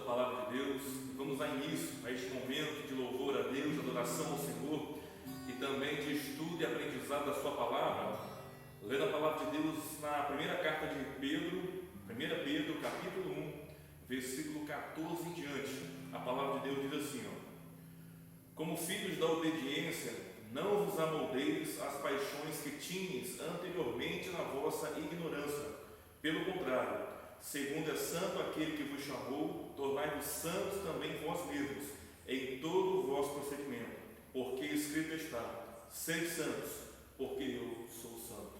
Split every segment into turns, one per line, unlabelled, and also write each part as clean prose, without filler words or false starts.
Palavra de Deus. Vamos dar início a este momento de louvor a Deus, de adoração ao Senhor e também de estudo e aprendizado da Sua Palavra, lendo a Palavra de Deus na primeira carta de Pedro, 1 Pedro, capítulo 1, versículo 14 em diante. A Palavra de Deus diz assim: como filhos da obediência, não vos amoldeis às paixões que tinhas anteriormente na vossa ignorância. Pelo contrário, segundo é santo aquele que vos chamou, tornai-vos santos também vós mesmos, em todo o vosso procedimento, porque escrito está: sede santos, porque eu sou santo.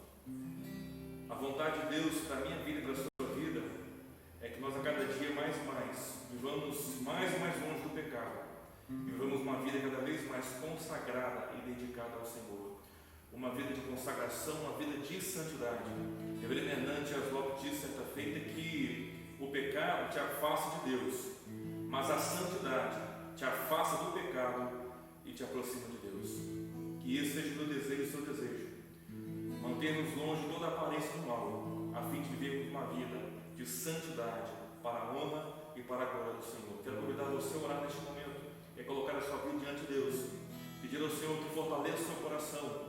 A vontade de Deus para a minha vida e para a sua vida é que nós a cada dia mais e mais vivamos mais e mais longe do pecado e vivamos uma vida cada vez mais consagrada e dedicada ao Senhor, uma vida de consagração, uma vida de santidade. O reverendo Hernandes Aslock disse certa feita que o pecado te afasta de Deus, mas a santidade te afasta do pecado e te aproxima de Deus. Que esse seja o meu desejo e o seu desejo, manter-nos longe de toda a aparência do mal, a fim de vivermos uma vida de santidade para a honra e para a glória do Senhor. Quero convidar você a orar neste momento e colocar a sua vida diante de Deus, pedir ao Senhor que fortaleça o seu coração,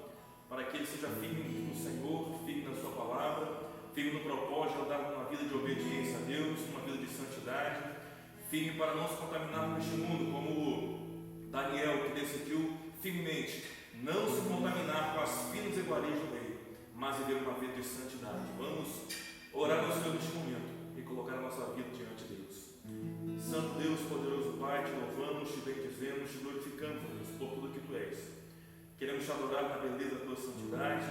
para que ele seja firme no Senhor, firme na sua palavra, firme no propósito de dar uma vida de obediência a Deus, uma vida de santidade, firme para não se contaminar neste mundo, como Daniel, que decidiu firmemente não se contaminar com as finas iguarias do rei, mas viver uma vida de santidade. Vamos orar ao Senhor neste momento e colocar a nossa vida diante de Deus. Santo Deus, poderoso Pai, te louvamos, te bendizemos, te glorificamos, Deus, por tudo que Tu és. Queremos te adorar na beleza da Tua santidade,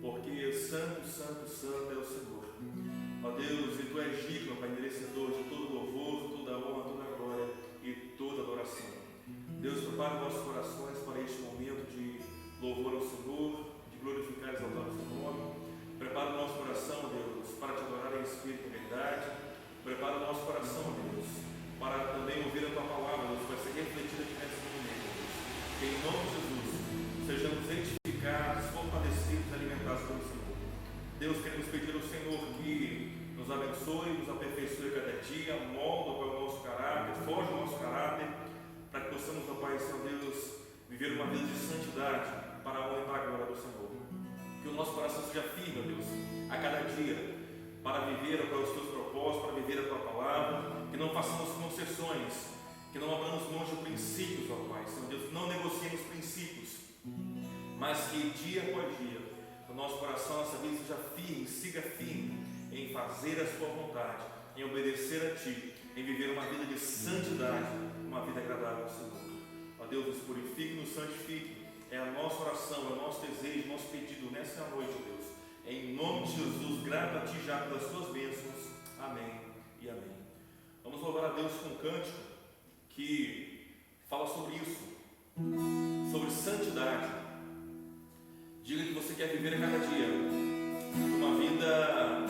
porque santo, santo, santo é o Senhor. Ó Deus, e Tu és digno, Pai, merecedor de todo louvor, toda honra, toda glória e toda adoração. Deus, prepara nossos corações para este momento de louvor ao Senhor, de glorificar e exaltar o Seu nome. Prepara o nosso coração, Deus, para te adorar em espírito e verdade. Prepara o nosso coração, Deus, para também ouvir a Tua palavra, Deus, vai ser refletida aqui nesse momento, Deus. Que em nome de Jesus sejamos edificados, fortalecidos e alimentados pelo Senhor. Deus, queremos pedir ao Senhor que nos abençoe, nos aperfeiçoe cada dia, molda para o nosso caráter, forge o nosso caráter, para que possamos, ó Pai, Senhor Deus, viver uma vida de santidade para a honra e para a glória do Senhor. Que o nosso coração seja firme, ó Deus, a cada dia, para viver para os Teus propósitos, para viver a Tua palavra, que não façamos concessões, que não abramos mão de princípios, ó Pai, Senhor Deus, não negociemos princípios, mas que dia após dia o nosso coração, nossa vida seja firme, siga firme em fazer a Sua vontade, em obedecer a Ti, em viver uma vida de santidade, uma vida agradável ao Senhor. Ó Deus, nos purifique, nos santifique, é a nossa oração, é o nosso desejo, nosso pedido nessa noite, ó Deus, em nome de Jesus, grato a Ti já pelas Suas bênçãos, amém e amém. Vamos louvar a Deus com um cântico que fala sobre isso, sobre santidade. Diga que você quer viver a cada dia uma vida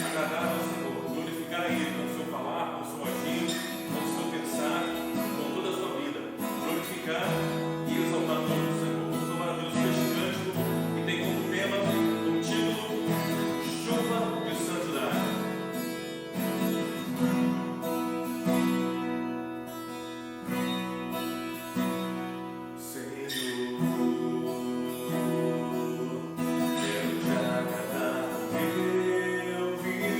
agradável ao Senhor, glorificar a Ele com o seu falar, com o seu agir, com o seu pensar, com toda a sua vida, glorificar e exaltar o nome do Senhor. Vamos louvar a Deus com este cântico que tem como tema o título Chuva de Santidade. Quero te agradar, meu viver.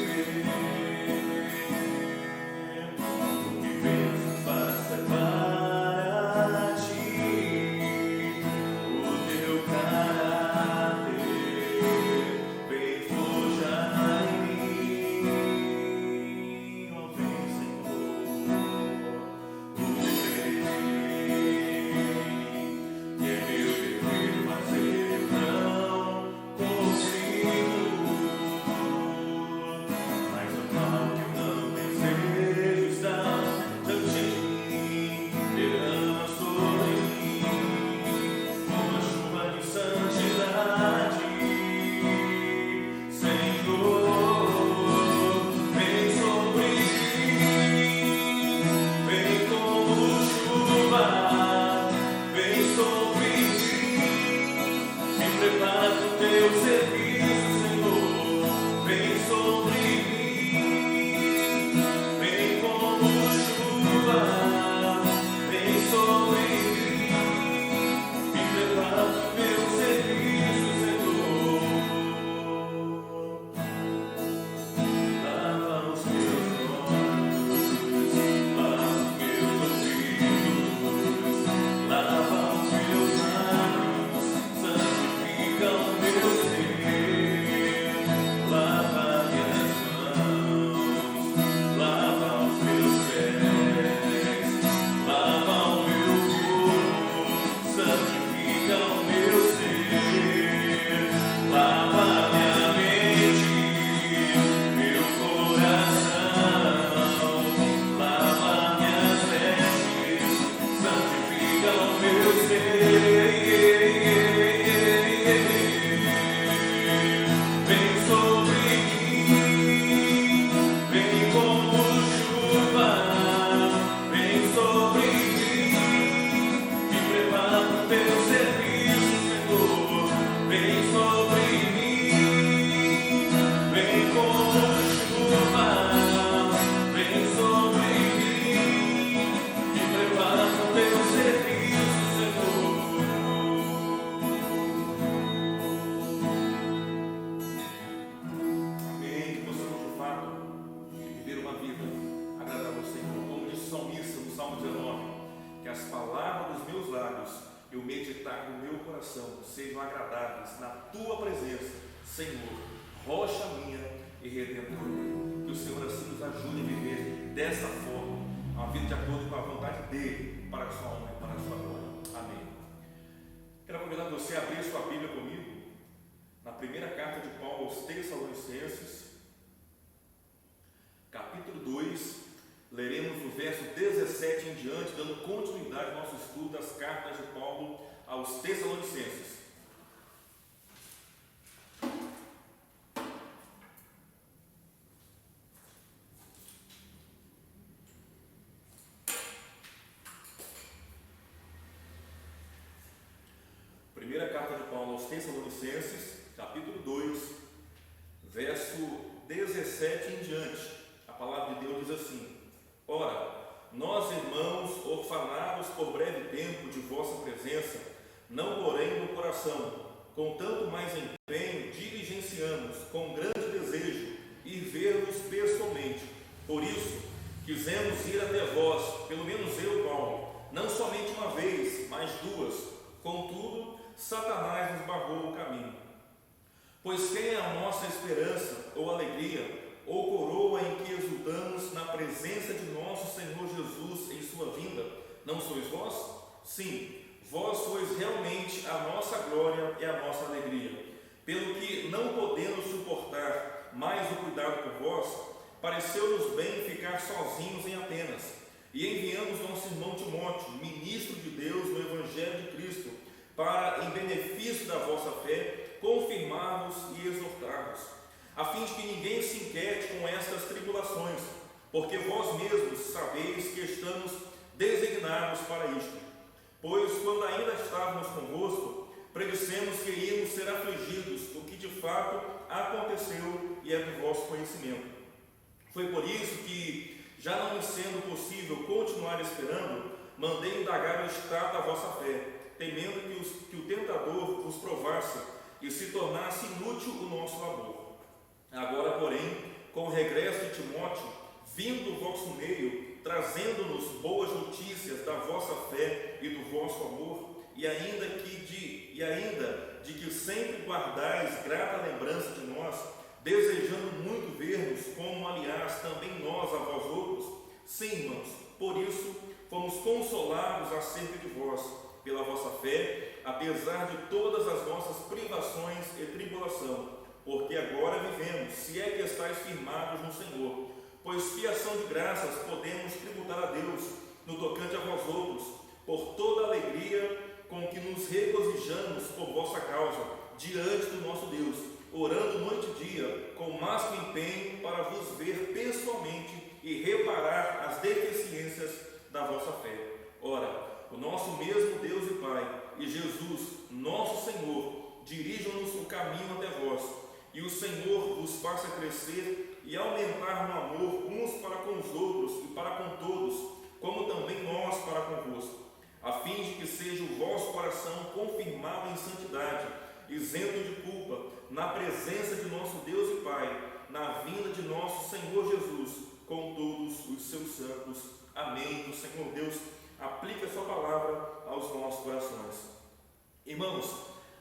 palavras dos meus lábios e o meditar do meu coração sejam agradáveis na tua presença, Senhor, rocha minha e redentor. Que o Senhor assim nos ajude a viver dessa forma, uma vida de acordo com a vontade dele, para a sua honra e para a sua glória. Amém. Quero convidar você a abrir sua Bíblia comigo na primeira carta de Paulo aos Tessalonicenses, capítulo 2, leremos o verso 17 em diante, dando continuidade ao nosso estudo das cartas de Paulo aos Tessalonicenses. Primeira carta de Paulo aos Tessalonicenses, capítulo 2, verso 17 em diante. A palavra de Deus diz assim: Ora, nós, irmãos, orfanados por breve tempo de vossa presença, não porém no coração, com tanto mais empenho, diligenciamos com grande desejo ir ver-vos pessoalmente. Por isso, quisemos ir até vós, pelo menos eu, Paulo, não somente uma vez, mas duas. Contudo, Satanás nos barrou o caminho. Pois quem é a nossa esperança ou alegria, ou coroa em que exultamos na presença de nosso Senhor Jesus em sua vinda? Não sois vós? Sim, vós sois realmente a nossa glória e a nossa alegria. Pelo que, não podendo suportar mais o cuidado por vós, pareceu-nos bem ficar sozinhos em Atenas, e enviamos nosso irmão Timóteo, ministro de Deus no Evangelho de Cristo, para, em benefício da vossa fé, confirmar-vos e exortar-vos, a fim de que ninguém se inquiete com estas tribulações, porque vós mesmos sabeis que estamos designados para isto. Pois, quando ainda estávamos convosco, predissemos que íamos ser afligidos, o que de fato aconteceu e é do vosso conhecimento. Foi por isso que, já não me sendo possível continuar esperando, mandei indagar o estado da vossa fé, temendo que o tentador vos provasse e se tornasse inútil o nosso labor. Agora, porém, com o regresso de Timóteo, vindo do vosso meio, trazendo-nos boas notícias da vossa fé e do vosso amor, e ainda de que sempre guardais grata lembrança de nós, desejando muito ver-nos, como aliás também nós a vós outros. Sim, irmãos, por isso fomos consolados acerca de vós, pela vossa fé, apesar de todas as nossas privações e tribulação, porque agora vivemos, se é que estáis firmados no Senhor, pois fiação de graças podemos tributar a Deus, no tocante a vós outros, por toda a alegria com que nos regozijamos por vossa causa, diante do nosso Deus, orando noite e dia, com máximo empenho para vos ver pessoalmente e reparar as deficiências da vossa fé. Ora, o nosso mesmo Deus e Pai, e Jesus, nosso Senhor, dirijam-nos o caminho até vós, e o Senhor vos faça crescer e aumentar no amor uns para com os outros e para com todos, como também nós para convosco, a fim de que seja o vosso coração confirmado em santidade, isento de culpa, na presença de nosso Deus e Pai, na vinda de nosso Senhor Jesus, com todos os seus santos. Amém. O Senhor Deus aplica a sua palavra aos nossos corações. Irmãos,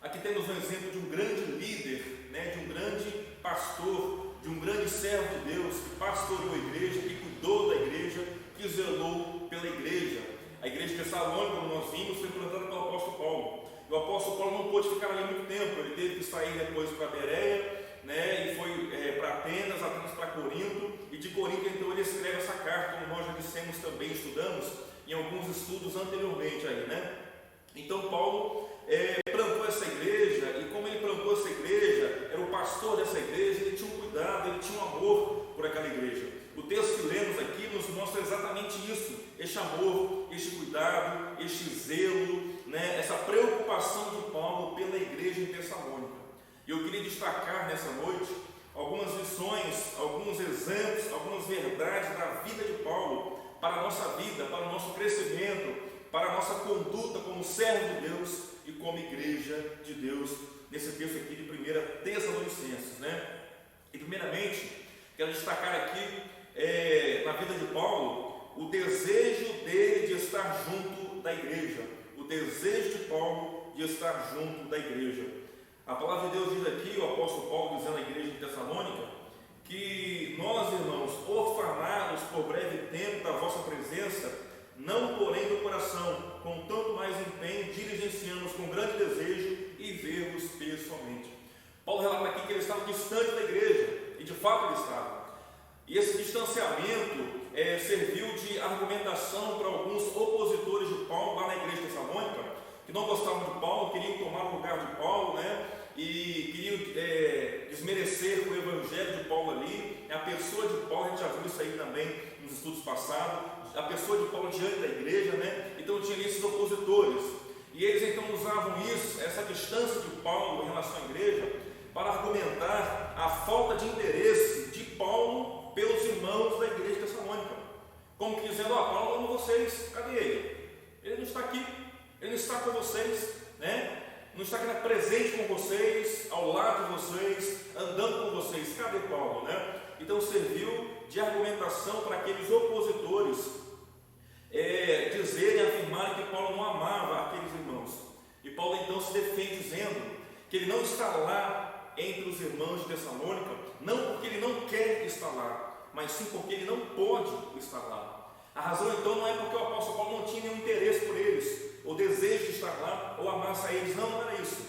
aqui temos um exemplo de um grande líder, de um grande pastor, de um grande servo de Deus, que pastoreou a igreja, que cuidou da igreja, que zelou pela igreja. A igreja de Tessalônica, como nós vimos, foi plantada pelo apóstolo Paulo. E o apóstolo Paulo não pôde ficar ali muito tempo, ele teve que sair depois para Bereia, e foi para Atenas para Corinto, e de Corinto então ele escreve essa carta, como nós já dissemos também, estudamos em alguns estudos anteriormente aí, Então Paulo plantou essa igreja, e como ele plantou essa igreja, era o pastor dessa igreja, ele tinha um cuidado, ele tinha um amor por aquela igreja. O texto que lemos aqui nos mostra exatamente isso, este amor, este cuidado, este zelo, essa preocupação de Paulo pela igreja em Tessalônica. E eu queria destacar nessa noite algumas lições, alguns exemplos, algumas verdades da vida de Paulo para a nossa vida, para o nosso crescimento, para a nossa conduta como servo de Deus e como igreja de Deus, nesse texto aqui de 1 Tessalonicenses, E primeiramente, quero destacar aqui na vida de Paulo o desejo dele de estar junto da igreja, o desejo de Paulo de estar junto da igreja. A palavra de Deus diz aqui, o apóstolo Paulo dizendo à igreja de Tessalônica, que nós, irmãos, orfanados por breve tempo da vossa presença, não porém do coração, com tanto mais empenho, diligenciamos com grande desejo e ver-vos pessoalmente. Paulo relata aqui que ele estava distante da igreja, e de fato ele estava. E esse distanciamento serviu de argumentação para alguns opositores de Paulo lá na igreja de Tessalônica, que não gostavam de Paulo, queriam tomar o lugar de Paulo, e queriam desmerecer o evangelho de Paulo ali, a pessoa de Paulo. A gente já viu isso aí também nos estudos passados, a pessoa de Paulo diante da igreja, então tinha ali esses opositores, e eles então usavam isso, essa distância de Paulo em relação à igreja, para argumentar a falta de interesse de Paulo pelos irmãos da igreja de Tessalônica, como que dizendo: Paulo ama vocês, cadê ele? Ele não está aqui, ele não está com vocês, não está aqui presente com vocês, ao lado de vocês, andando com vocês, cadê Paulo? Então serviu de argumentação para aqueles opositores dizerem, afirmarem que Paulo não amava aqueles irmãos. E Paulo então se defende dizendo que ele não está lá entre os irmãos de Tessalônica, não porque ele não quer estar lá, mas sim porque ele não pode estar lá. A razão então não é porque o apóstolo Paulo não tinha nenhum interesse por eles, ou desejo de estar lá, ou amasse a eles, não era isso.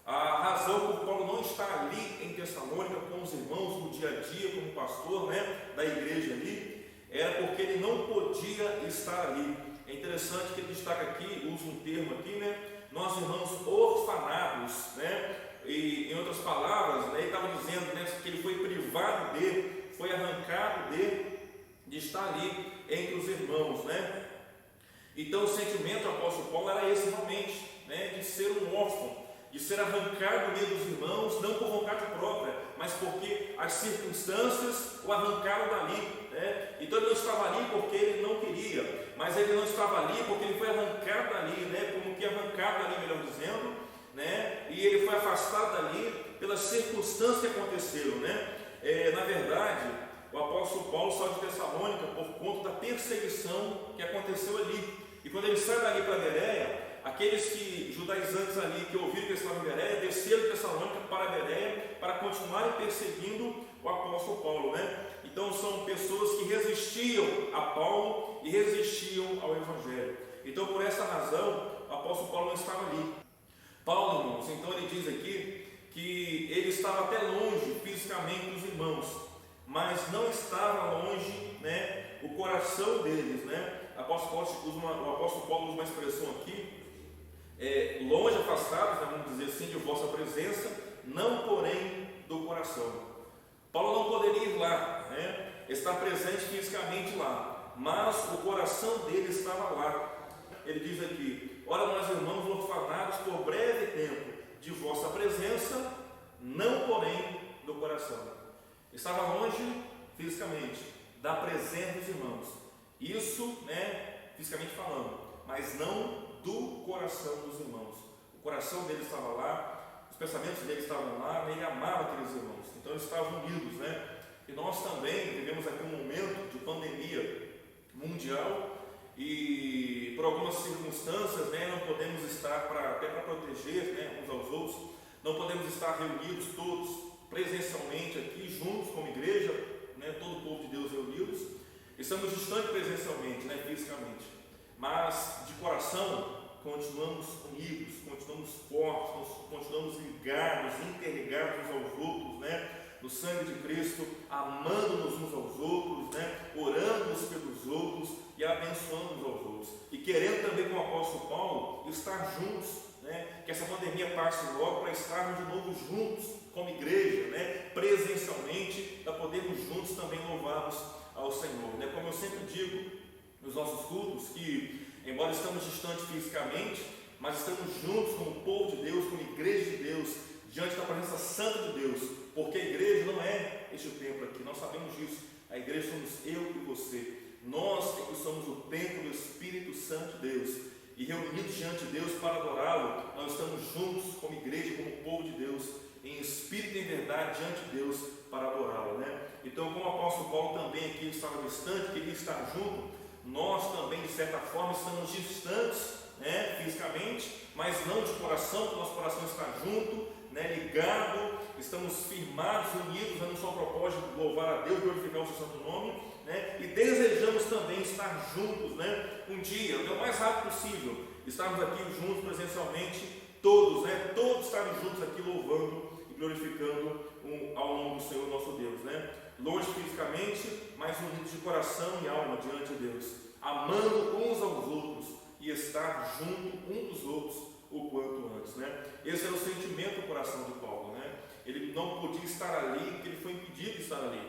A razão por Paulo não estar ali em Tessalônica com os irmãos no dia a dia, como pastor da igreja ali, era porque ele não podia estar ali. É interessante que ele destaca aqui, usa um termo aqui, nós irmãos orfanados, e em outras palavras, ele estava dizendo que ele foi privado foi arrancado de estar ali entre os irmãos, Então o sentimento do apóstolo Paulo era esse realmente, de ser um órfão, de ser arrancado do meio dos irmãos, não por vontade própria, mas porque as circunstâncias o arrancaram dali, Então ele não estava ali porque ele não queria, mas ele não estava ali porque ele foi arrancado dali, como que arrancado dali, melhor dizendo, e ele foi afastado dali pelas circunstâncias que aconteceram, Na verdade, o apóstolo Paulo saiu de Tessalônica por conta da perseguição que aconteceu ali, e quando ele sai dali para Bereia, aqueles judaizantes ali que ouviram que ele estava em Bereia, desceram de Tessalônica para Bereia para continuarem perseguindo o apóstolo Paulo, Então são pessoas que resistiam a Paulo e resistiam ao evangelho. Então por essa razão o apóstolo Paulo não estava ali. Paulo, irmãos, então ele diz aqui que ele estava até longe fisicamente dos irmãos, mas não estava longe, o coração deles, O apóstolo Paulo usa uma expressão aqui, longe, afastados, vamos dizer assim, de vossa presença, não porém do coração. Paulo não poderia ir lá, estar presente fisicamente lá, mas o coração dele estava lá. Ele diz aqui: ora, nós irmãos orfanados por breve tempo de vossa presença, não porém do coração. Estava longe fisicamente da presença dos irmãos, isso, fisicamente falando, mas não do coração dos irmãos. O coração dele estava lá, os pensamentos dele estavam lá, ele amava aqueles irmãos, então eles estavam unidos, E nós também vivemos aqui um momento de pandemia mundial, e por algumas circunstâncias, não podemos estar, até para proteger, uns aos outros, não podemos estar reunidos todos presencialmente aqui, juntos como igreja, todo o povo de Deus reunidos. Estamos distantes presencialmente, fisicamente, mas de coração continuamos unidos, continuamos fortes, continuamos ligados, interligados uns aos outros, no sangue de Cristo, amando-nos uns aos outros, orando uns pelos outros e abençoando uns aos outros, e querendo também, com o apóstolo Paulo, estar juntos, que essa pandemia passe logo para estarmos de novo juntos como igreja, presencialmente, para podermos juntos também louvarmos ao Senhor, Como eu sempre digo nos nossos cultos, que embora estamos distantes fisicamente, mas estamos juntos como povo de Deus, como igreja de Deus, diante da presença santa de Deus, porque a igreja não é este templo aqui, nós sabemos disso. A igreja somos eu e você, nós que somos o templo do Espírito Santo de Deus, e reunidos diante de Deus para adorá-lo, nós estamos juntos como igreja, como povo de Deus, em espírito e em verdade diante de Deus para adorá-lo, Então, como o apóstolo Paulo também aqui estava distante, queria estar junto, nós também, de certa forma, estamos distantes, né, fisicamente, mas não de coração, porque o nosso coração está junto, né, ligado, estamos firmados, unidos, no só propósito de louvar a Deus, glorificar o seu santo nome, né, e desejamos também estar juntos, né, um dia, o mais rápido possível, estarmos aqui juntos presencialmente, todos, né, todos estarem juntos aqui louvando e glorificando ao nome do Senhor nosso Deus, né, longe fisicamente, mas unidos de coração e alma diante de Deus, amando uns aos outros e estar junto uns dos outros o quanto antes, né? Esse era o sentimento do coração de Paulo, né? Ele não podia estar ali porque ele foi impedido de estar ali,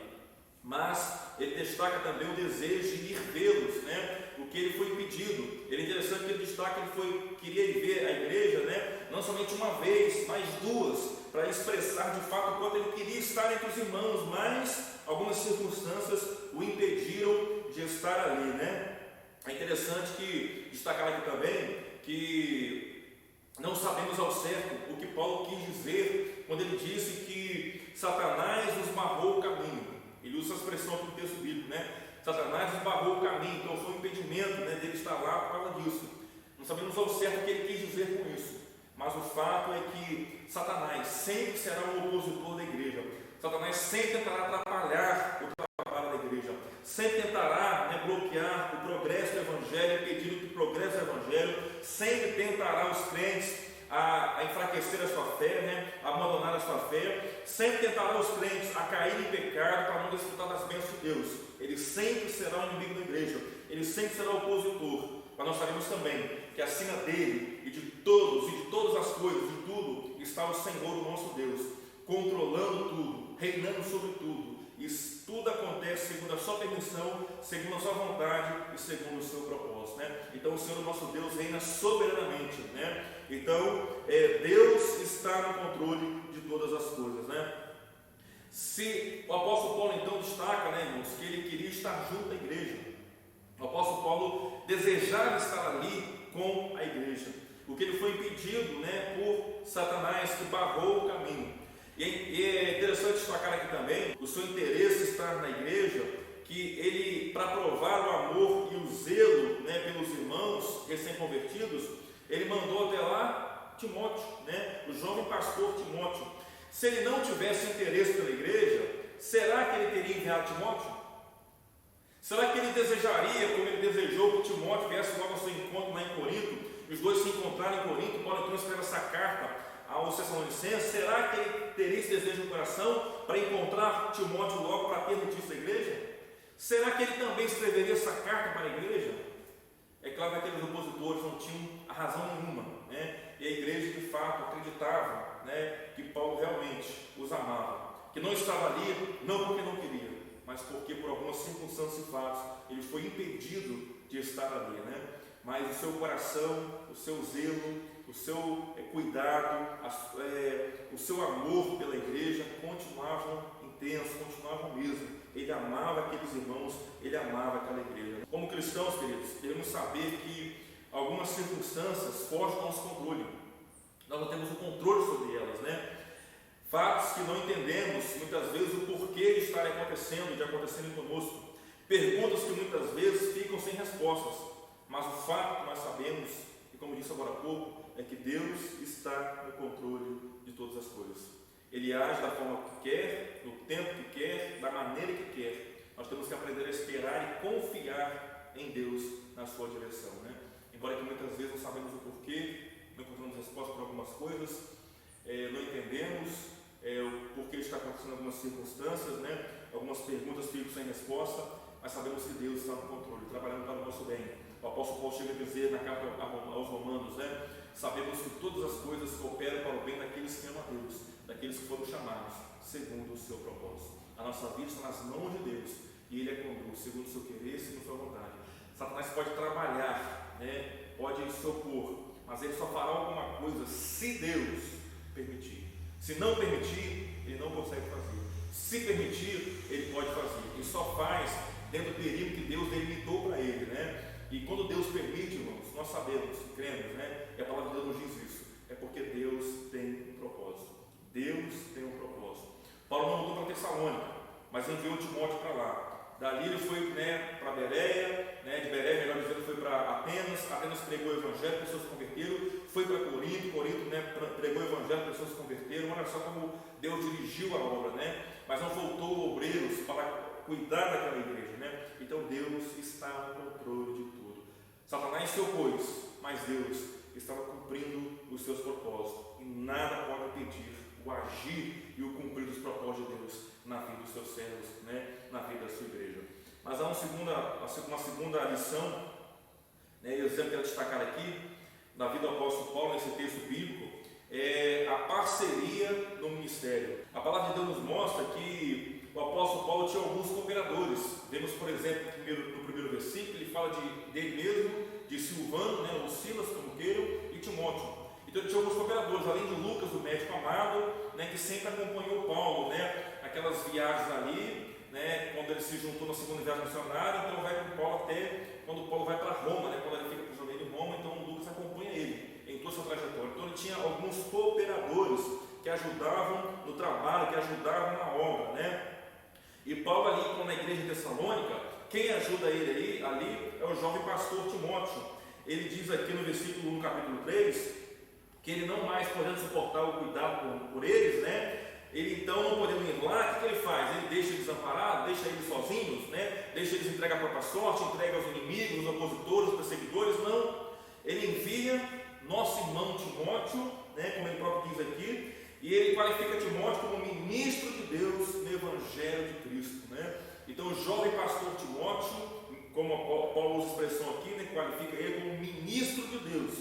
mas ele destaca também o desejo de ir vê-los, né? O que ele foi impedido. Ele é interessante que ele destaca que ele queria ir ver a igreja, né? Não somente uma vez, mas duas, para expressar de fato o quanto ele queria estar entre os irmãos, mas algumas circunstâncias o impediram de estar ali, né? É interessante que destacar aqui também que não sabemos ao certo o que Paulo quis dizer quando ele disse que Satanás nos barrou o caminho. Ele usa essa expressão aqui no texto bíblico, né? Satanás nos barrou o caminho, então foi um impedimento, né, dele estar lá por causa disso. Não sabemos ao certo o que ele quis dizer com isso, mas o fato é que Satanás sempre será um opositor da igreja. Satanás sempre tentará atrapalhar o trabalho da igreja, sempre tentará, né, bloquear o progresso do Evangelho, impedindo que o progresso do Evangelho, sempre tentará os crentes a enfraquecer a sua fé, né, a abandonar a sua fé, sempre tentará os crentes a cair em pecado para não desfrutar das bênçãos de Deus. Ele sempre será o inimigo da igreja, ele sempre será o opositor, mas nós sabemos também que acima dele e de todos e de todas as coisas, de tudo, está o Senhor, o nosso Deus, controlando tudo, reinando sobre tudo. Isso tudo acontece segundo a sua permissão, segundo a sua vontade e segundo o seu propósito, né? Então o Senhor, nosso Deus, reina soberanamente, né? Então Deus está no controle de todas as coisas, né? Se o apóstolo Paulo então destaca, né, irmãos, que ele queria estar junto à igreja, o apóstolo Paulo desejava estar ali com a igreja, o que ele foi impedido, né, por Satanás, que barrou o caminho. E é interessante destacar aqui também o seu interesse estar na igreja, que ele, para provar o amor e o zelo, né, pelos irmãos recém-convertidos, ele mandou até lá Timóteo, né, o jovem pastor Timóteo. Se ele não tivesse interesse pela igreja, será que ele teria enviado Timóteo? Será que ele desejaria, como ele desejou, que Timóteo viesse logo ao seu encontro lá em Corinto, e os dois se encontraram em Corinto? Paulo então escreve essa carta aos Tessalonicenses. Será que ele teria esse desejo no coração para encontrar Timóteo logo para ter notícia da igreja? Será que ele também escreveria essa carta para a igreja? É claro que aqueles opositores não tinham a razão nenhuma, né? E a igreja de fato acreditava, né, que Paulo realmente os amava, que não estava ali não porque não queria, mas porque por algumas circunstâncias e fatos ele foi impedido de estar ali, né? Mas o seu coração, o seu zelo, o seu cuidado, o seu amor pela igreja continuavam intensos, continuavam mesmo. Ele amava aqueles irmãos, ele amava aquela igreja. Como cristãos, queridos, devemos saber que algumas circunstâncias fogem do nosso controle. Nós não temos o controle sobre elas, né? Fatos que não entendemos muitas vezes o porquê de estarem acontecendo, de acontecerem conosco. Perguntas que muitas vezes ficam sem respostas. Mas o fato que nós sabemos, e como disse agora há pouco, é que Deus está no controle de todas as coisas. Ele age da forma que quer, no tempo que quer, da maneira que quer. Nós temos que aprender a esperar e confiar em Deus na sua direção, né? Embora que muitas vezes não sabemos o porquê, não encontramos resposta para algumas coisas, não entendemos o porquê está acontecendo algumas circunstâncias, né? Algumas perguntas ficam sem resposta, mas sabemos que Deus está no controle, trabalhando para o nosso bem. O apóstolo Paulo chega a dizer na carta aos Romanos, né? Sabemos que todas as coisas cooperam para o bem daqueles que amam a Deus, daqueles que foram chamados segundo o seu propósito. A nossa vida está nas mãos de Deus e Ele a conduz segundo o seu querer e segundo a sua vontade. Satanás pode trabalhar, né? Pode se opor, mas ele só fará alguma coisa se Deus permitir. Se não permitir, ele não consegue fazer. Se permitir, ele pode fazer. Ele só faz dentro do período que Deus delimitou para ele, né? E quando Deus permite, irmãos, nós sabemos, cremos, né? E a palavra de Deus nos diz isso. É porque Deus tem um propósito. Deus tem um propósito. Paulo não voltou para Tessalônica, mas enviou Timóteo para lá. Dali ele foi, né, para Bereia, né? De Bereia Atenas pregou o evangelho, pessoas se converteram, foi para Corinto, né, pregou o evangelho, pessoas se converteram. Olha só como Deus dirigiu a obra, né? Mas não faltou obreiros para cuidar daquela igreja, né? Então Deus está no controle de tudo. Satanás se opôs, mas Deus estava cumprindo os seus propósitos, e nada pode impedir o agir e o cumprir dos propósitos de Deus na vida dos seus servos, né? Na vida da sua igreja. Mas há uma segunda lição, né? Eu sempre quero destacar aqui, na vida do apóstolo Paulo, nesse texto bíblico, é a parceria no ministério. A palavra de Deus nos mostra que o apóstolo Paulo tinha alguns cooperadores. Vemos, por exemplo, no primeiro versículo, ele fala dele mesmo, de Silvano, né, o Silas, como queiram, e Timóteo. Então ele tinha alguns cooperadores, além de Lucas, o médico amado, né, que sempre acompanhou Paulo, né, aquelas viagens ali, né, quando ele se juntou na segunda viagem missionária. Então vai com Paulo até quando Paulo vai para Roma, né, quando ele fica prisioneiro em Roma. Então Lucas acompanha ele em toda a sua trajetória. Então ele tinha alguns cooperadores que ajudavam no trabalho, que ajudavam na obra, né? E Paulo ali, como na igreja de Tessalônica, quem ajuda ele ali é o jovem pastor Timóteo. Ele diz aqui no versículo 1, capítulo 3, que ele não mais podendo suportar o cuidado por eles, né? Ele então, não podendo ir lá, o que ele faz? Ele deixa eles desamparados, deixa eles sozinhos, né? Deixa eles entregar a própria sorte, entrega aos inimigos, aos opositores, aos perseguidores. Não, ele envia nosso irmão Timóteo, né? Como ele próprio diz aqui, e ele qualifica Timóteo como ministro de Deus no Evangelho de Cristo, né? Então o jovem pastor Timóteo, como Paulo usa a expressão aqui, né, qualifica ele como ministro de Deus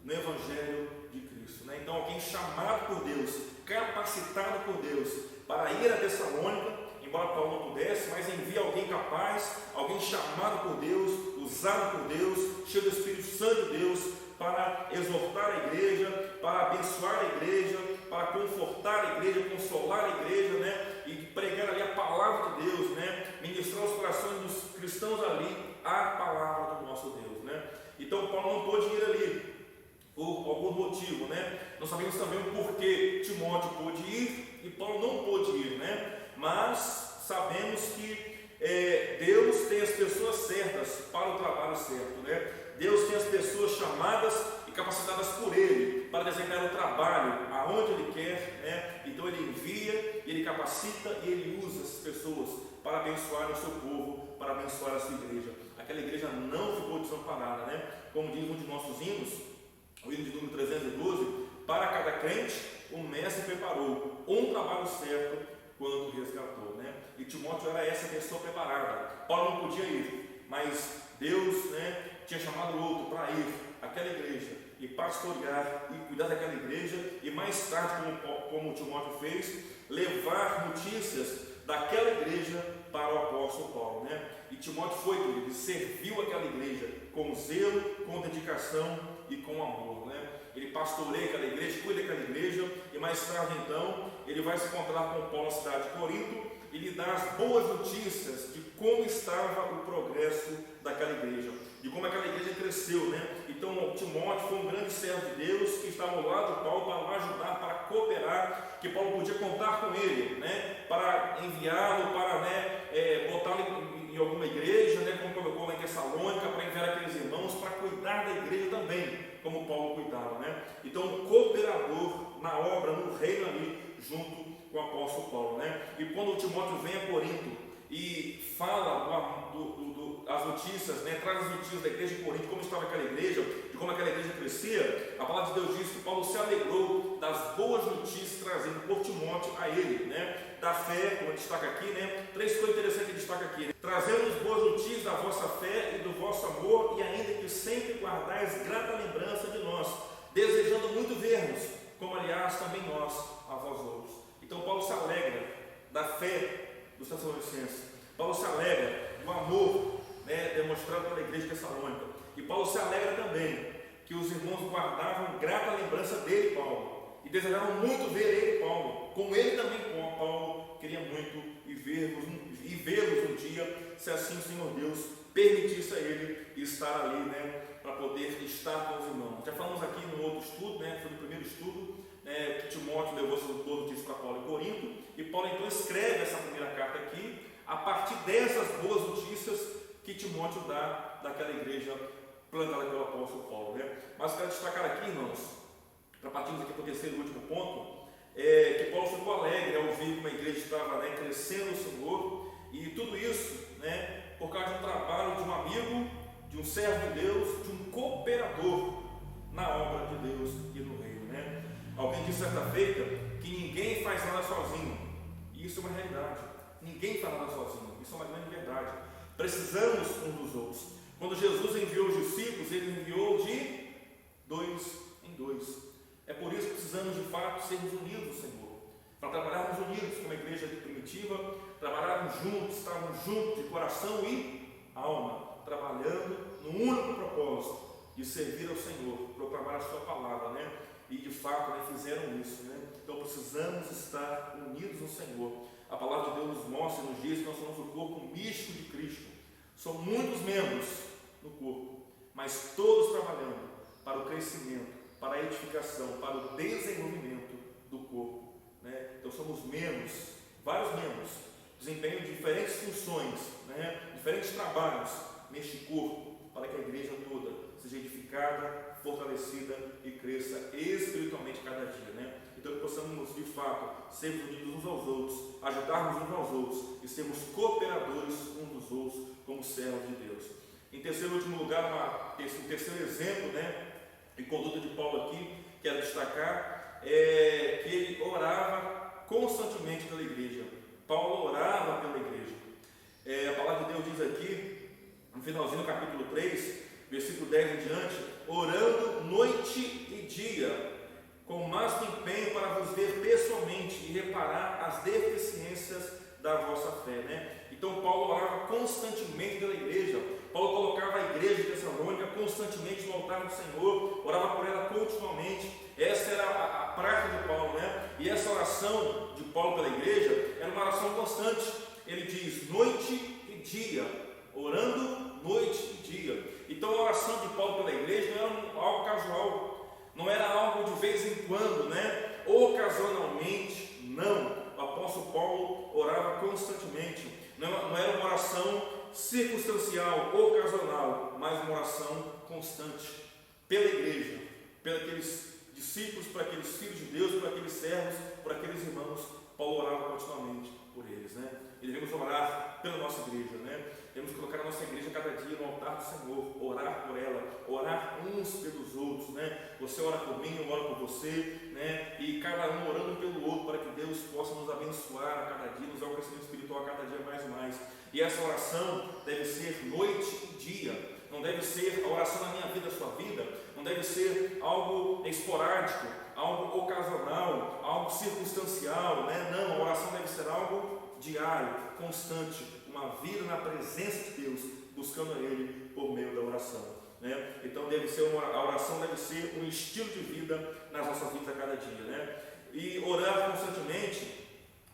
no Evangelho de Cristo, né? Então alguém chamado por Deus, capacitado por Deus para ir a Tessalônica, embora Paulo não pudesse, mas envia alguém capaz, alguém chamado por Deus, usado por Deus, cheio do Espírito Santo de Deus, para exortar a igreja, para abençoar a igreja, para confortar a igreja, consolar a igreja, né? E pregar ali a palavra de Deus, né? Ministrar os corações dos cristãos ali a palavra do nosso Deus, né? Então Paulo não pôde ir ali por algum motivo, né? Nós sabemos também o porquê Timóteo pôde ir e Paulo não pôde ir, né? Mas sabemos que Deus tem as pessoas certas para o trabalho certo, né? Deus tem as pessoas chamadas e capacitadas por Ele para desempenhar o trabalho aonde Ele quer, né? Então Ele envia, Ele capacita e Ele usa essas pessoas para abençoar o seu povo, para abençoar a sua igreja. Aquela igreja não ficou desamparada, né? Como diz um de nossos hinos, o hino de número 312, para cada crente o mestre preparou um trabalho certo quando resgatou, né? E Timóteo era essa pessoa preparada. Paulo não podia ir, mas Deus, né, tinha chamado outro para ir àquela igreja e pastorear e cuidar daquela igreja, e mais tarde, como Timóteo fez, levar notícias daquela igreja para o apóstolo Paulo, né? E Timóteo foi, ele serviu aquela igreja com zelo, com dedicação e com amor, né? Ele pastoreia aquela igreja, cuida daquela igreja, e mais tarde então ele vai se encontrar com Paulo na cidade de Corinto e lhe dar as boas notícias de como estava o progresso daquela igreja, de como aquela igreja cresceu, né? Então Timóteo foi um grande servo de Deus que estava ao lado de Paulo para ajudar, para cooperar, que Paulo podia contar com ele, né? Para enviá-lo, para, né, botá-lo em alguma igreja, né? Como colocou lá em Tessalônica, para enviar aqueles irmãos para cuidar da igreja também, como Paulo cuidava, né? Então um cooperador na obra, no reino ali, junto com o apóstolo Paulo, né? E quando Timóteo vem a Corinto e fala as notícias, né, traz as notícias da igreja de Corinto, como estava aquela igreja, de como aquela igreja crescia, a palavra de Deus diz que Paulo se alegrou das boas notícias trazidas por Timóteo a ele, né, da fé, como destaca aqui, né, 3 coisas interessantes que destaca aqui, né? Trazendo-nos boas notícias da vossa fé e do vosso amor, e ainda que sempre guardais grata lembrança de nós, desejando muito ver-nos, como aliás também nós a vós outros. Então Paulo se alegra da fé dos Tessalonicenses, Paulo se alegra do amor, né, demonstrado pela igreja de Tessalônica, e Paulo se alegra também que os irmãos guardavam grata lembrança dele, Paulo, e desejavam muito ver ele, Paulo, como ele também, Paulo, queria muito e vê-los um dia, se assim o Senhor Deus permitisse a ele estar ali, né, para poder estar com os irmãos. Já falamos aqui no outro estudo, né, foi no primeiro estudo, né, que Timóteo levou essas boas notícias para Paulo em Corinto, e Paulo então escreve essa primeira carta aqui, a partir dessas boas notícias que Timóteo dá daquela igreja plantada pelo apóstolo Paulo, né? Mas quero destacar aqui, irmãos, para partirmos aqui para o terceiro e último ponto, que Paulo ficou alegre ao ouvir como a igreja estava, né, crescendo no Senhor, e tudo isso, né, por causa de um trabalho de um amigo, de um servo de Deus, de um cooperador na obra de Deus e no reino, né? Alguém disse certa feita que ninguém faz nada sozinho, e isso é uma realidade. Ninguém faz nada sozinho, isso é uma grande verdade. Precisamos uns dos outros. Quando Jesus enviou os discípulos, ele enviou de 2 em 2. É por isso que precisamos de fato sermos unidos no Senhor, para trabalharmos unidos como a igreja primitiva, trabalharmos juntos, estarmos juntos de coração e alma, trabalhando no único propósito de servir ao Senhor, proclamar a sua palavra, né? E de fato, né, fizeram isso, né? Então precisamos estar unidos no Senhor. A palavra de Deus nos mostra, nos diz que nós somos o corpo místico de Cristo. São muitos membros no corpo, mas todos trabalhando para o crescimento, para a edificação, para o desenvolvimento do corpo, né? Então somos membros, vários membros, desempenham diferentes funções, né? Diferentes trabalhos neste corpo, para que a igreja toda seja edificada, fortalecida e cresça espiritualmente cada dia, né? Então que possamos de fato sermos unidos uns aos outros, ajudarmos uns aos outros e sermos cooperadores uns dos outros como servos de Deus. Em terceiro e último lugar, um terceiro exemplo, né, de conduta de Paulo aqui, quero destacar, que ele orava constantemente pela igreja. Paulo orava pela igreja. A palavra de Deus diz aqui, no finalzinho do capítulo 3, versículo 10 em diante: orando noite e dia, com o máximo empenho para vos ver pessoalmente e reparar as deficiências da vossa fé, né? Então Paulo orava constantemente pela igreja. Paulo colocava a igreja de Tessalônica constantemente no altar do Senhor, orava por ela continuamente. Essa era a prática de Paulo, né? E essa oração de Paulo pela igreja era uma oração constante. Ele diz noite e dia, orando noite e dia. Então a oração de Paulo pela igreja não era algo casual, não era algo de vez em quando, né? Ocasionalmente, não. O apóstolo Paulo orava constantemente. Não era uma oração circunstancial, ocasional, mas uma oração constante pela igreja, pelos aqueles discípulos, por aqueles filhos de Deus, por aqueles servos, por aqueles irmãos. Paulo orava continuamente por eles, né? E devemos orar pela nossa igreja, né? Devemos colocar a nossa igreja cada dia no altar do Senhor, orar por ela, orar uns pelos outros, né? Você ora por mim, eu oro por você, né? E cada um orando pelo outro, para que Deus possa nos abençoar a cada dia, nos dar um crescimento espiritual a cada dia mais e mais. E essa oração deve ser noite e dia, não deve ser a oração na minha vida, a sua vida, não deve ser algo esporádico, algo ocasional, algo circunstancial, né? Não, a oração deve ser algo diário, constante, uma vida na presença de Deus, buscando a Ele por meio da oração, né? Então a oração deve ser um estilo de vida nas nossas vidas a cada dia, né? E orar constantemente,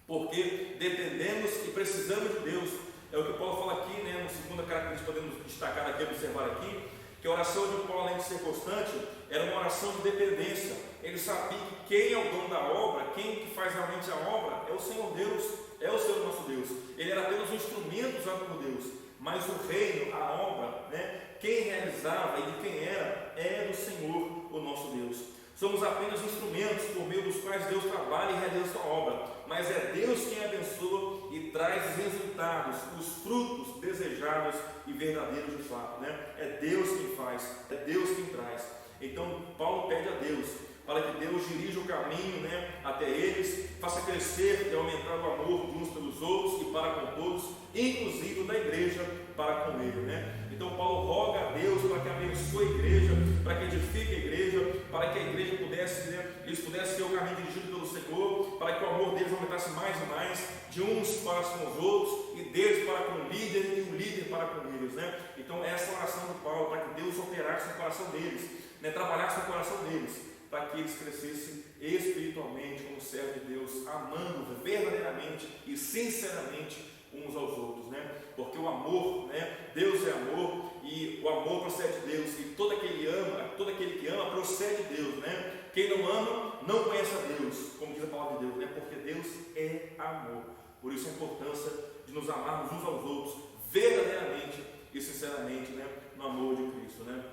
porque dependemos e precisamos de Deus. É o que Paulo fala aqui, né? Uma segunda característica que podemos destacar aqui, observar aqui, que a oração de Paulo, além de ser constante, era uma oração de dependência. Ele sabia que quem é o dono da obra, quem que faz realmente a obra, é o Senhor Deus, é o Senhor nosso Deus. Ele era apenas um instrumento usado por Deus, mas o reino, a obra, né, quem realizava e de quem era o Senhor, o nosso Deus. Somos apenas instrumentos por meio dos quais Deus trabalha e realiza a obra, mas é Deus quem abençoa e traz os resultados, os frutos desejáveis e verdadeiros de fato, né? É Deus quem faz, é Deus quem traz. Então Paulo pede a Deus para que Deus dirija o caminho, né, até eles, faça crescer e aumentar o amor de uns pelos outros e para com todos, inclusive da igreja para com ele, né? Então Paulo roga a Deus para que abençoe a igreja, para que edifique a igreja, para que a igreja pudesse, né, eles pudessem ter o caminho dirigido pelo Senhor, para que o amor deles aumentasse mais e mais, de uns para com os outros, e deles para com o líder, e o líder para com eles, né? Então essa é a oração de Paulo, para que Deus operasse no coração deles, né, trabalhasse no coração deles, para que eles crescessem espiritualmente como servos de Deus, amando verdadeiramente e sinceramente uns aos outros, né? Porque o amor, né? Deus é amor e o amor procede de Deus, e todo aquele que ama procede de Deus, né? Quem não ama não conhece a Deus, como diz a palavra de Deus, né? Porque Deus é amor. Por isso a importância de nos amarmos uns aos outros verdadeiramente e sinceramente, né? No amor de Cristo, né?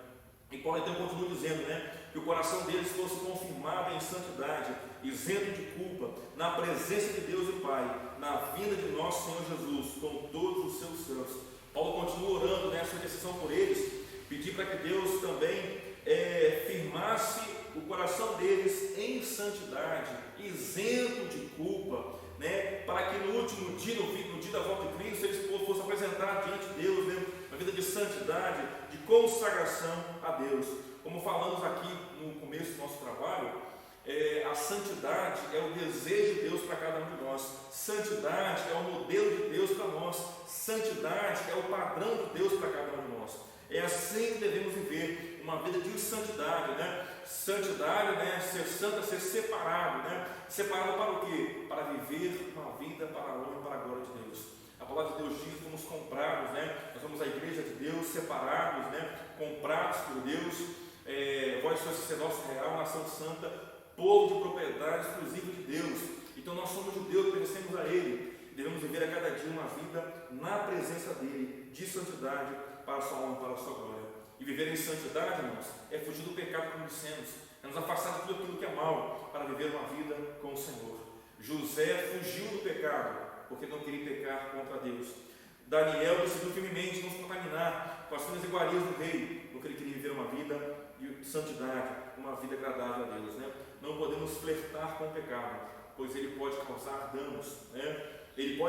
Paulo então continua dizendo, né, que o coração deles fosse confirmado em santidade, isento de culpa, na presença de Deus e Pai, na vinda de nosso Senhor Jesus, com todos os seus santos. Paulo continua orando nessa intercessão por eles, pedir para que Deus também firmasse o coração deles em santidade, isento de culpa, né, para que no último dia, no dia da volta de Cristo, eles fossem apresentar diante de Deus, né, uma vida de santidade, de consagração a Deus. Como falamos aqui no começo do nosso trabalho, a santidade é o desejo de Deus para cada um de nós, santidade é o modelo de Deus para nós, santidade é o padrão de Deus para cada um de nós. É assim que devemos viver uma vida de santidade, né? Santidade, né? Ser santo é ser separado, né? Separado para o quê? Para viver uma vida para a honra e para a glória de Deus. A palavra de Deus diz que fomos comprados, né? Nós somos a igreja de Deus, separados, né? Comprados por Deus. Vós sois sacerdócio real, nação santa, povo de propriedade exclusiva de Deus. Então nós somos judeus, pertencemos a Ele. Devemos viver a cada dia uma vida na presença dEle, de santidade, para a sua honra, para a sua glória. E viver em santidade, irmãos, é fugir do pecado, como dissemos, é nos afastar de tudo aquilo que é mal, para viver uma vida com o Senhor. José fugiu do pecado, porque não queria pecar contra Deus. Daniel decidiu firmemente não se contaminar com as finas iguarias do rei, porque ele queria viver uma vida de santidade, uma vida agradável a Deus, né? Não podemos flertar com o pecado, pois ele pode causar danos, né? Ele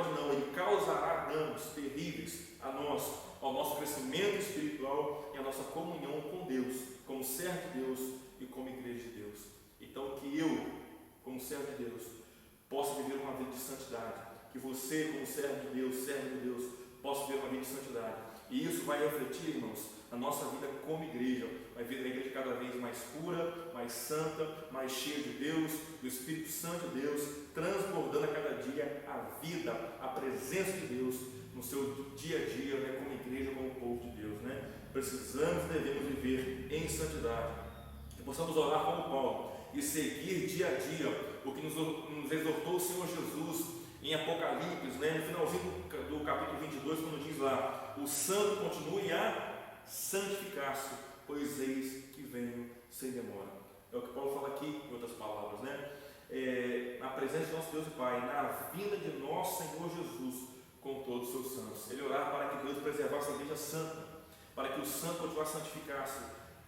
causará danos terríveis a nós, ao nosso crescimento espiritual e à nossa comunhão com Deus, como servo de Deus e como igreja de Deus. Então, que eu, como servo de Deus, possa viver uma vida de santidade, que você, como servo de Deus, possa viver uma vida de santidade. E isso vai refletir, irmãos, na nossa vida como igreja. Vai ver a igreja cada vez mais pura, mais santa, mais cheia de Deus, do Espírito Santo de Deus, transbordando a cada dia a vida, a presença de Deus no seu dia a dia, né, como igreja, como povo de Deus, né? Precisamos e devemos viver em santidade, que possamos orar como Paulo e seguir dia a dia o que nos exortou o Senhor Jesus em Apocalipse, né, no finalzinho do capítulo 22, quando diz lá: o santo continue a santificar-se, pois eis que venho sem demora. É o que Paulo fala aqui, em outras palavras, né? Na presença de nosso Deus e Pai, na vinda de nosso Senhor Jesus com todos os seus santos. Ele orava para que Deus preservasse a igreja santa, para que o santo continuasse a santificar-se,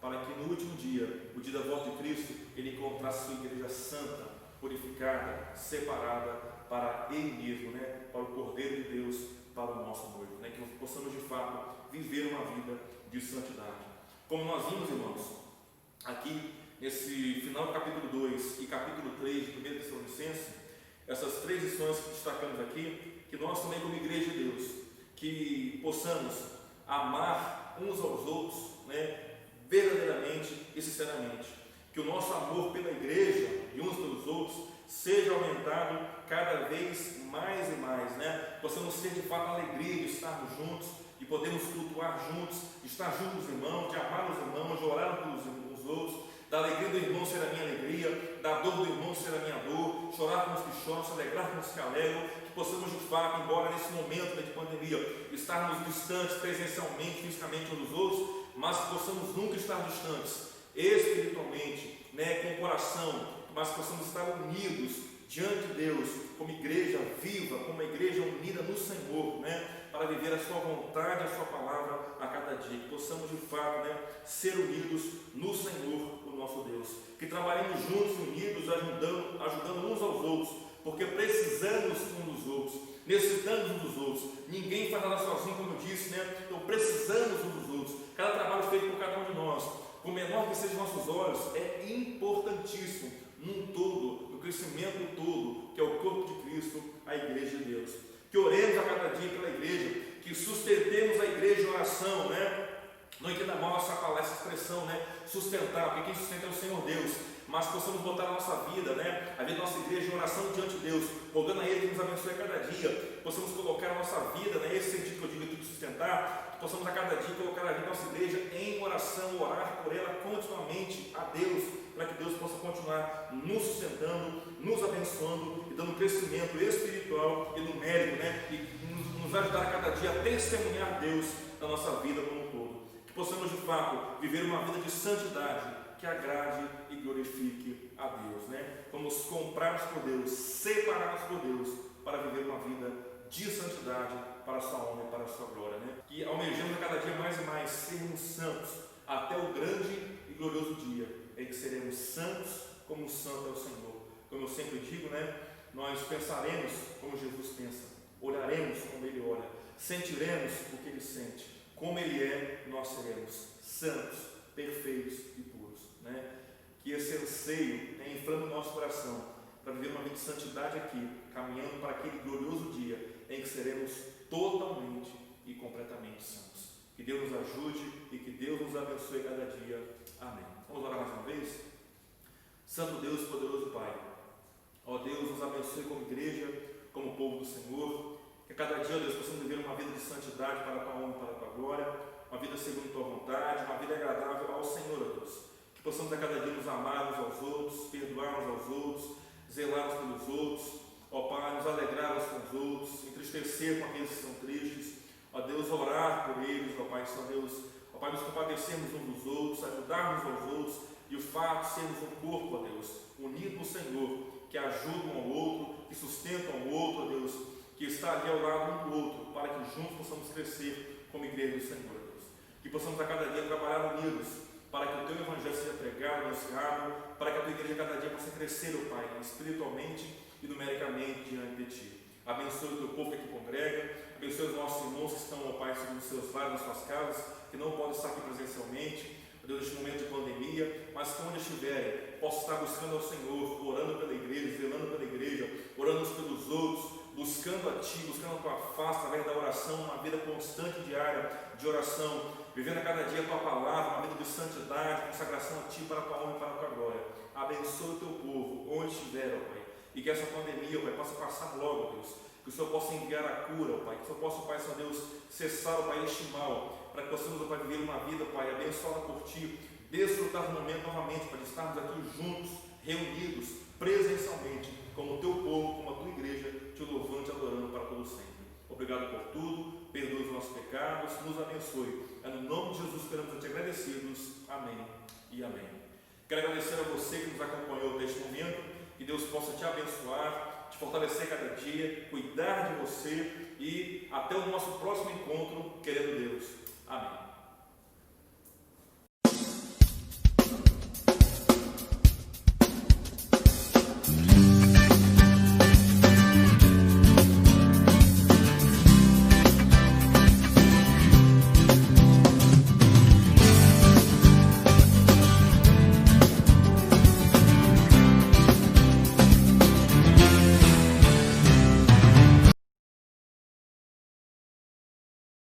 para que no último dia, o dia da volta de Cristo, ele encontrasse sua igreja santa, purificada, separada para Ele mesmo, né? Para o Cordeiro de Deus, para o nosso noivo, né? Que possamos de fato viver uma vida de santidade. Como nós vimos, irmãos, aqui nesse final do capítulo 2 e capítulo 3 de 1 Tessalonicenses, essas três lições que destacamos aqui, que nós também como igreja de Deus, que possamos amar uns aos outros, né, verdadeiramente e sinceramente, que o nosso amor pela igreja e uns pelos outros seja aumentado cada vez mais e mais, né? Possamos ter de fato a alegria de estarmos juntos, de podermos flutuar juntos, de estar juntos dos irmãos, de amar os irmãos, de orar pelos outros, da alegria do irmão ser a minha alegria, da dor do irmão ser a minha dor, chorar com os que choram, se alegrar com os que alegram, que possamos de fato, embora nesse momento de pandemia, estarmos distantes presencialmente, fisicamente uns dos outros, mas que possamos nunca estar distantes, espiritualmente, né, com o coração, mas que possamos estar unidos diante de Deus, como igreja viva, como uma igreja unida no Senhor, né, para viver a sua vontade, a sua palavra a cada dia, que possamos de fato, né, ser unidos no Senhor, o nosso Deus, que trabalhemos juntos, unidos, ajudando uns aos outros, porque precisamos uns dos outros, necessitamos uns dos outros, ninguém faz nada sozinho, como eu disse, né? Então precisamos uns dos outros, cada trabalho feito por cada um de nós, por menor que sejam nossos olhos, é importantíssimo, num todo, no crescimento todo, que é o corpo de Cristo, a igreja de Deus, que oremos a cada dia pela igreja, que sustentemos a igreja em oração, né? Não entenda mal essa expressão, né? Sustentar, porque quem sustenta é o Senhor Deus, mas possamos botar a nossa vida, né? A vida da nossa igreja em oração diante de Deus, rogando a Ele que nos abençoe a cada dia, possamos colocar a nossa vida, né? Esse sentido que eu digo aqui de sustentar, que possamos a cada dia colocar a vida da nossa igreja em oração, orar por ela continuamente a Deus, para que Deus possa continuar nos sustentando, nos abençoando e dando crescimento espiritual e numérico, né? E nos ajudar a cada dia a testemunhar Deus na nossa vida como um todo. Que possamos de fato viver uma vida de santidade que agrade e glorifique a Deus, né? Fomos comprados por Deus, separados por Deus, para viver uma vida de santidade para a sua honra e para a sua glória, né? Que almejamos a cada dia mais e mais sermos santos, até o grande e glorioso dia em que seremos santos como o santo é o Senhor. Como eu sempre digo, né? Nós pensaremos como Jesus pensa, olharemos como Ele olha, sentiremos o que Ele sente, como Ele é, nós seremos santos, perfeitos e puros, né? Que esse anseio, né, inflame o nosso coração para viver uma vida de santidade aqui, caminhando para aquele glorioso dia em que seremos totalmente e completamente santos. Que Deus nos ajude e que Deus nos abençoe cada dia. Amém. Vamos orar mais uma vez? Santo Deus, poderoso Pai, ó Deus, nos abençoe como igreja, como povo do Senhor, que a cada dia, ó Deus, possamos viver uma vida de santidade para a Tua honra e para a Tua glória, uma vida segundo a Tua vontade, uma vida agradável ao Senhor, ó Deus. Que possamos a cada dia nos amar uns aos outros, perdoar uns aos outros, zelar uns pelos outros, ó Pai, nos alegrar uns com os outros, entristecer com aqueles que são tristes, ó Deus, orar por eles, ó Pai, Senhor Deus, ó Pai, nos compadecermos uns dos outros, ajudarmos aos outros, e o fato de sermos um corpo, ó Deus, unido no Senhor, que ajuda um ao outro, que sustenta um ao outro, ó Deus, que está ali ao lado um do outro, para que juntos possamos crescer como igreja do Senhor, ó Deus. Que possamos a cada dia trabalhar unidos, para que o Teu Evangelho seja pregado, anunciado, para que a Tua igreja cada dia possa crescer, ó Pai, espiritualmente e numericamente diante de Ti. Abençoe o Teu povo que aqui congrega, abençoe os nossos irmãos que estão, ó Pai, nos seus lares, nas suas casas, que não podem estar aqui presencialmente, Deus, neste momento de pandemia, mas que onde estiverem, possam estar buscando ao Senhor, orando pela igreja, zelando pela igreja, orando uns pelos outros, buscando a Ti, buscando a Tua face, através da oração, uma vida constante, diária, de oração, vivendo a cada dia a Tua palavra, uma vida de santidade, consagração a Ti, para a Tua honra e para a Tua glória. Abençoe o Teu povo, onde estiver, ó Pai, e que essa pandemia, ó Pai, possa passar logo, ó Deus, que o Senhor possa enviar a cura, ó Pai, que o Senhor possa, ó Pai, Senhor Deus, cessar, ó Pai, este mal, para que possamos, ó Pai, viver uma vida, Pai, abençoada por Ti, desfrutar do momento novamente, para estarmos aqui juntos, reunidos, presencialmente, como o Teu povo, como a Tua igreja, Te louvando e Te adorando para todo sempre. Obrigado por tudo, perdoe os nossos pecados, nos abençoe. É no nome de Jesus que queremos Te agradecidos. Amém e amém. Quero agradecer a você que nos acompanhou neste momento, que Deus possa Te abençoar, Te fortalecer cada dia, cuidar de você e até o nosso próximo encontro, querendo Deus. Amém.